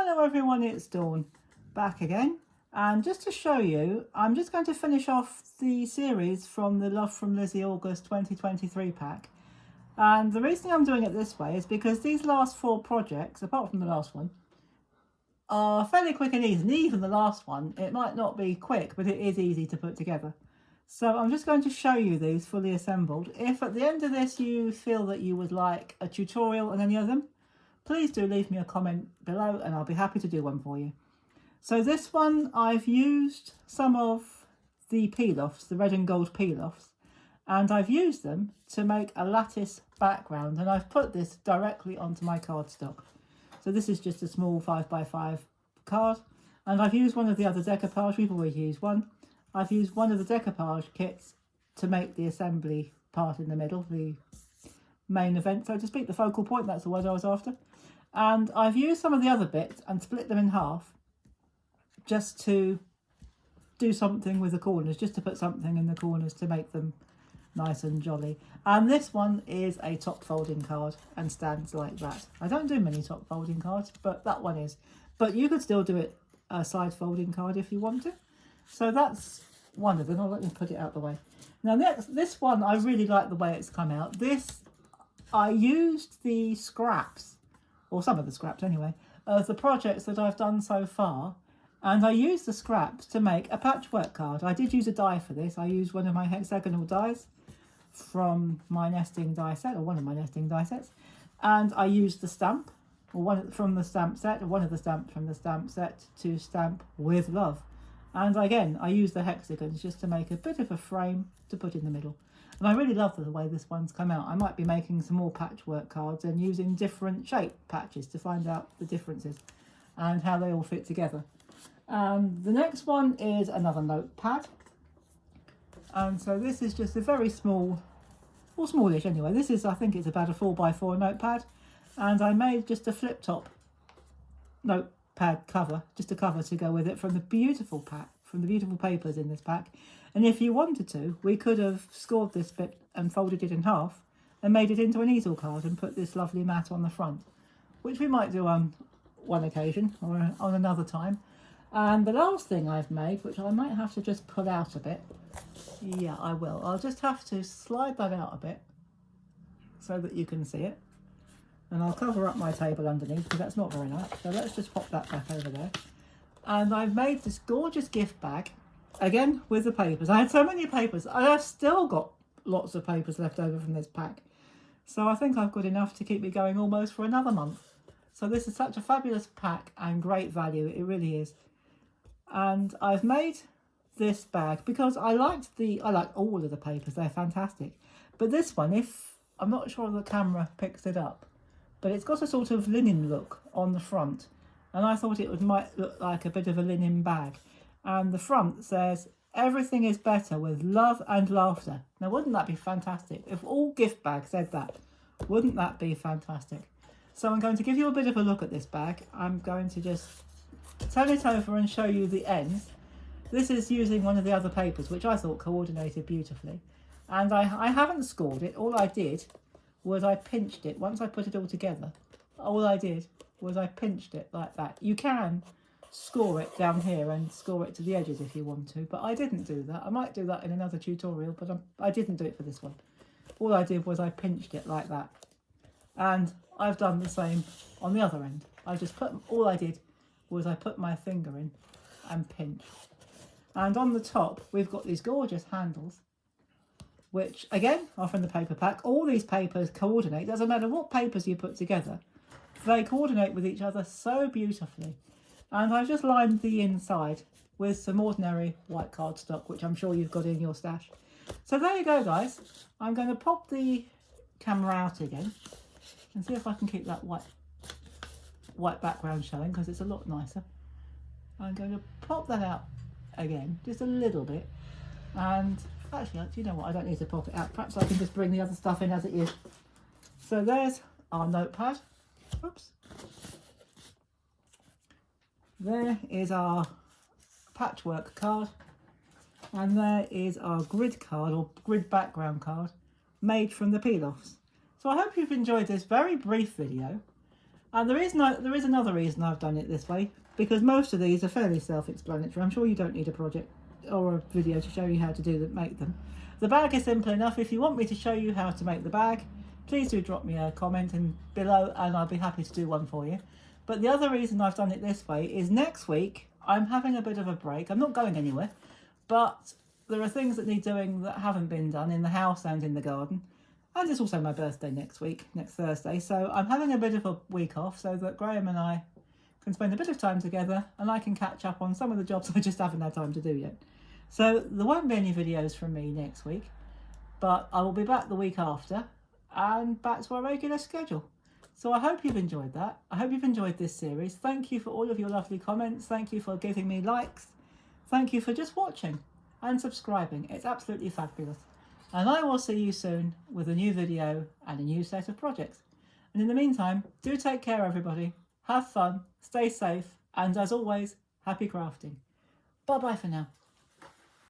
Hello everyone, it's Dawn back again, and just to show you, I'm just going to finish off the series from the From Lizzi August 2023 pack. And the reason I'm doing it this way is because these last 4 projects, apart from the last one, are fairly quick and easy. And even the last one, it might not be quick, but it is easy to put together. So I'm just going to show you these fully assembled. If at the end of this you feel that you would like a tutorial on any of them, please do leave me a comment below and I'll be happy to do one for you. So this one, I've used some of the peel-offs, the red and gold peel-offs, and I've used them to make a lattice background, and I've put this directly onto my cardstock. So this is just a small 5x5 card, and I've used one of the other decoupage. We've always used one. I've used one of the decoupage kits to make the assembly part in the middle, the main event, so to speak, the focal point, that's the word I was after. And I've used some of the other bits and split them in half just to do something with the corners, just to put something in the corners to make them nice and jolly. And this one is a top folding card and stands like that. I don't do many top folding cards, but that one is. But you could still do it a side folding card if you want to. So that's one of them. I'll let me put it out the way. Now this one, I really like the way it's come out. This, I used the scraps, or some of the scraps anyway, of the projects that I've done so far, and I used the scraps to make a patchwork card. I did use a die for this. I used one of my hexagonal dies from my nesting die set, or one of my nesting die sets, and I used the stamp, or one from the stamp set, or one of the stamps from the stamp set, to stamp with love. And again, I used the hexagons just to make a bit of a frame to put in the middle. And I really love the way this one's come out. I might be making some more patchwork cards and using different shape patches to find out the differences and how they all fit together. The next one is another notepad. And so this is just a very small, or smallish anyway. This is, I think it's about a 4x4 notepad. And I made just a flip top notepad cover, just a cover to go with it from the beautiful pack, from the beautiful papers in this pack. And if you wanted to, we could have scored this bit and folded it in half and made it into an easel card and put this lovely mat on the front, which we might do on one occasion or on another time. And the last thing I've made, which I might have to just pull out a bit. Yeah, I will. I'll just have to slide that out a bit so that you can see it. And I'll cover up my table underneath because that's not very nice. So let's just pop that back over there. And I've made this gorgeous gift bag, again with the papers. I had so many papers. I've still got lots of papers left over from this pack. So I think I've got enough to keep me going almost for another month. So this is such a fabulous pack and great value. It really is. And I've made this bag because I like all of the papers. They're fantastic. But this one, I'm not sure the camera picks it up, but it's got a sort of linen look on the front. And I thought it might look like a bit of a linen bag. And the front says, "Everything is better with love and laughter." Now, wouldn't that be fantastic? If all gift bags said that, wouldn't that be fantastic? So I'm going to give you a bit of a look at this bag. I'm going to just turn it over and show you the ends. This is using one of the other papers, which I thought coordinated beautifully. And I haven't scored it. All I did was I pinched it. Once I put it all together, all I did was I pinched it like that. You can score it down here and score it to the edges if you want to, but I didn't do that. I might do that in another tutorial, but I didn't do it for this one. All I did was I pinched it like that. And I've done the same on the other end. All I did was I put my finger in and pinched. And on the top, we've got these gorgeous handles, which again are from the paper pack. All these papers coordinate. Doesn't matter what papers you put together, they coordinate with each other so beautifully. And I've just lined the inside with some ordinary white cardstock, which I'm sure you've got in your stash. So there you go, guys. I'm going to pop the camera out again and see if I can keep that white background showing, because it's a lot nicer. I'm going to pop that out again, just a little bit. And actually, do you know what? I don't need to pop it out. Perhaps I can just bring the other stuff in as it is. So there's our notepad. Oops. There is our patchwork card, and there is our grid card, or grid background card, made from the peel-offs. So I hope you've enjoyed this very brief video. And there is another reason I've done it this way, because most of these are fairly self-explanatory. I'm sure you don't need a project or a video to show you how to make them. The bag is simple enough. If you want me to show you how to make the bag, please do drop me a comment below and I'll be happy to do one for you. But the other reason I've done it this way is next week I'm having a bit of a break. I'm not going anywhere, but there are things that need doing that haven't been done in the house and in the garden. And it's also my birthday next week, next Thursday. So I'm having a bit of a week off so that Graham and I can spend a bit of time together and I can catch up on some of the jobs I just haven't had time to do yet. So there won't be any videos from me next week, but I will be back the week after and back to our regular schedule. So I hope you've enjoyed that. I hope you've enjoyed this series. Thank you for all of your lovely comments. Thank you for giving me likes. Thank you for just watching and subscribing. It's absolutely fabulous. And I will see you soon with a new video and a new set of projects. And in the meantime, do take care everybody. Have fun, stay safe, and as always, happy crafting. Bye bye for now.